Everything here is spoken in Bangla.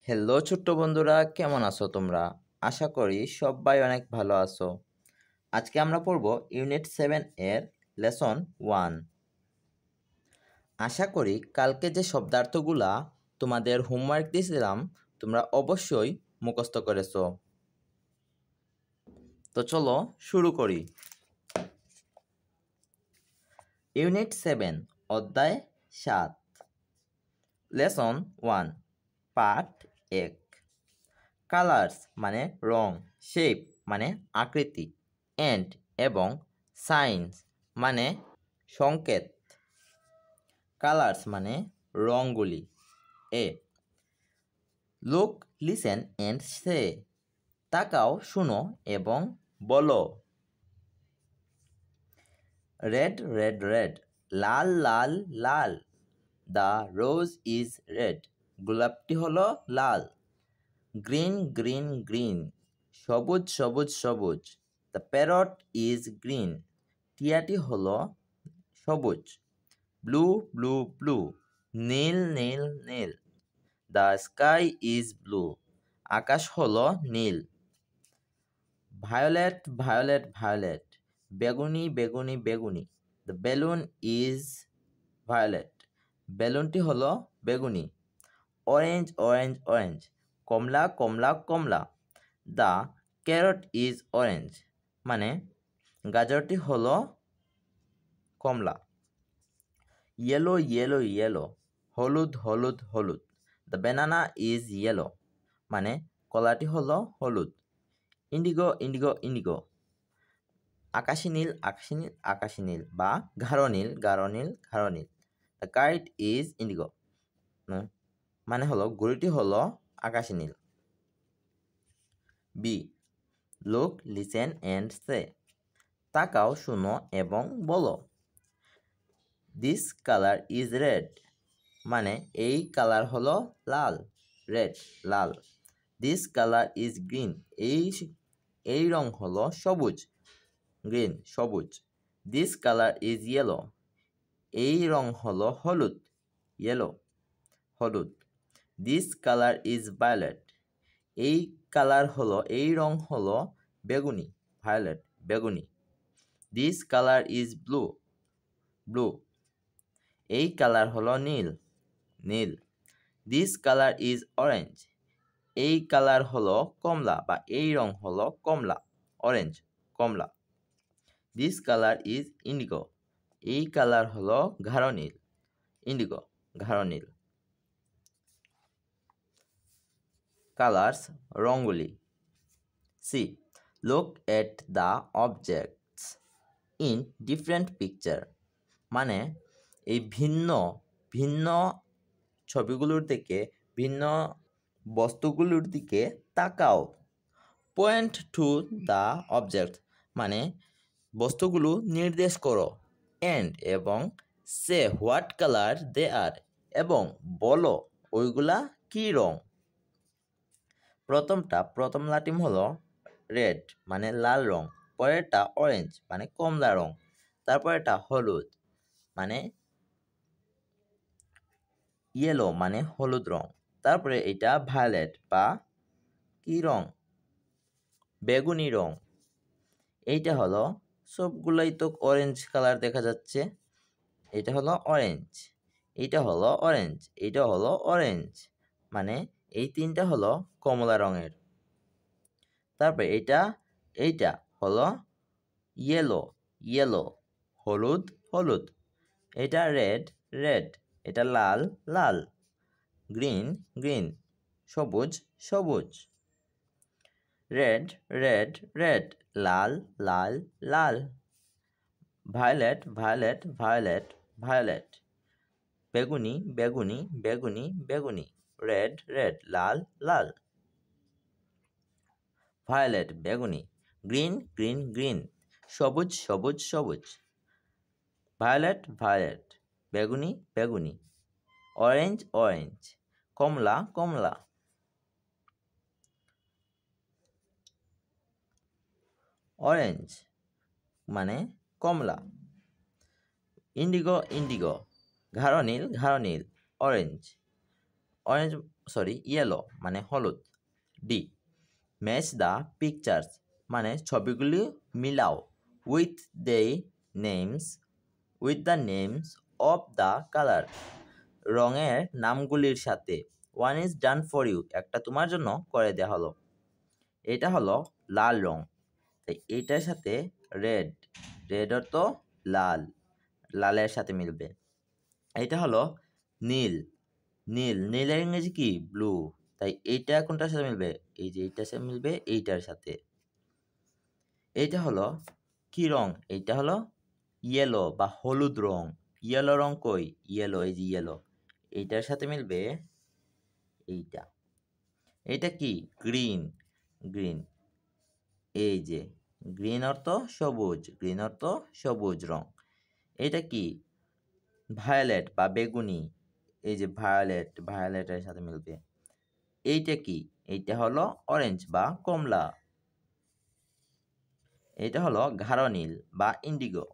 হ্যালো ছোট্ট বন্ধুরা, কেমন আছো তোমরা? আশা করি সবাই অনেক ভালো আছো। আজকে আমরা পড়ব ইউনিট 7 এর লেসন 1। আশা করি কালকে যে শব্দার্থগুলা তোমাদের হোমওয়ার্ক দিয়েছিলাম তোমরা অবশ্যই মুখস্থ করেছো। তো চলো শুরু করি। ইউনিট 7 অধ্যায় 7 লেসন 1 পার্ট 1। কালার্স মানে রং, শেপ মানে আকৃতি, এন্ড এবং সাইন্স মানে সংকেত। কালার্স মানে রঙগুলি। A look, listen and say, তাকাও, শুনো এবং বলো। রেড রেড রেড, লাল লাল লাল, দ্য রোজ ইজ রেড, গোলাপটি হলো লাল। গ্রিন গ্রিন গ্রিন, সবুজ সবুজ সবুজ, দ্য প্যারট ইজ গ্রিন, টিয়াটি হলো সবুজ। ব্লু ব্লু ব্লু, নীল নীল নীল, দ্য স্কাই ইজ ব্লু, আকাশ হলো নীল। ভায়োলেট ভায়োলেট ভায়োলেট, বেগুনি বেগুনি বেগুনি, দ্য বেলুন ইজ ভায়োলেট, বেলুনটি হলো বেগুনি। অরেঞ্জ অরেঞ্জ অরেঞ্জ, কমলা কমলা কমলা, দ্য ক্যারট ইজ অরেঞ্জ, মানে গাজরটি হলো কমলা। ইয়েলো ইয়েলো ইয়েলো, হলুদ হলুদ হলুদ, দ্য ব্যানানা ইজ ইয়েলো, মানে কলাটি হলো হলুদ। ইন্ডিগো ইন্ডিগো ইন্ডিগো, আকাশি নীল আকাশি নীল আকাশি নীল বা গাঢ় নীল গাঢ় নীল গাঢ় নীল, দ্য কাইট ইজ ইন্ডিগো, মানে হলো ঘুড়িটি হলো আকাশি নীল। বি লুক লিসেন অ্যান্ড সে, তাকাও, শুনো এবং বলো। দিস কালার ইজ রেড, মানে এই কালার হলো লাল, রেড লাল। দিস কালার ইজ গ্রিন, এই রং হলো সবুজ, গ্রিন সবুজ। দিস কালার ইজ ইয়েলো, এই রং হলো হলুদ, ইয়েলো হলুদ। দিস কালার ইজ ভায়োলেট, এই রং হলো বেগুনি, ভায়োলেট বেগুনি। This colour is blue, blue, এই কালার হলো নীল, নীল। দিস কালার ইজ অরেঞ্জ, এই কালার হলো কমলা বা এই রং হলো কমলা, অরেঞ্জ কমলা। দিস কালার ইজ ইন্ডিগো, এই কালার হলো গাঢ় নীল, ইন্ডিগো গাঢ় নীল। কালার্স রঙগুলি। See look at the objects in different picture, মানে এই ভিন্ন ভিন্ন ছবিগুলোর দিকে, ভিন্ন বস্তুগুলোর দিকে তাকাও। পয়েন্ট টু দ্য অবজেক্ট, মানে বস্তুগুলো নির্দেশ করো। এন্ড এবং সে হোয়াট কালার দে আর, এবং বলো ওইগুলা কী রং। প্রথম লাটিম হলো রেড মানে লাল রং, পরেরটা অরেঞ্জ মানে কমলা রং, তারপরেরটা হলুদ মানে ইয়েলো মানে হলুদ রং, তারপরে এটা ভায়োলেট বা কি রং, বেগুনি রং। এইটা হলো সবগুলাই তো অরেঞ্জ কালার দেখা যাচ্ছে, এটা হলো অরেঞ্জ, এইটা হলো অরেঞ্জ, এইটা হলো অরেঞ্জ, মানে এই তিনটা হলো কমলা রঙের। তারপরে এইটা হলো ইয়েলো, ইয়েলো হলুদ হলুদ। এটা রেড, রেড, এটা লাল, লাল। গ্রিন, গ্রিন সবুজ, সবুজ। রেড, রেড, রেড লাল, লাল, লাল। Violet, violet, violet, violet. বেগুনি, বেগুনি, বেগুনি, বেগুনি। রেড, রেড, লাল, লাল। ভায়োলেট বেগুনি। গ্রিন, গ্রিন, গ্রিন সবুজ, সবুজ, সবুজ। ভায়োলেট, ভায়োলেট বেগুনি, বেগুনি। Orange, orange. কমলা, কমলা। অরেঞ্জ মানে কমলা। ইন্ডিগো, ইন্ডিগো গাঢ় নীল, গাঢ় নীল। অরেঞ্জ, অরেঞ্জ ইয়েলো মানে হলুদ। ডি, ম্যাচ দ্য পিকচার্স মানে ছবিগুলি মিলাও with the names of the colour, রঙের নামগুলির সাথে। One is done for you, একটা তোমার জন্য করে দেওয়া হলো। এটা হলো লাল রং, তাই এইটার সাথে রেড অর্থ লাল, লালের সাথে মিলবে। এটা হলো নীলের ইংরেজি কি ব্লু, তাই এইটা কোনটার সাথে মিলবে, এই যে এইটার সাথে মিলবে এইটার সাথে। এইটা হলো কি রং, এইটা হলো ইয়েলো বা হলুদ রং। ইয়েলো রং কই, ইয়েলো, এই যে ইয়েলো, এইটার সাথে মিলবে এইটা। এইটা কি গ্রিন, এই যে গ্রিন অর্থ সবুজ রং। এটা কি ভায়োলেট বা বেগুনি, এই যে ভায়োলেটের সাথে মিলবে। এইটা কি, এইটা হলো অরেঞ্জ বা কমলা। এটা হলো গাঢ় নীল বা ইন্ডিগো।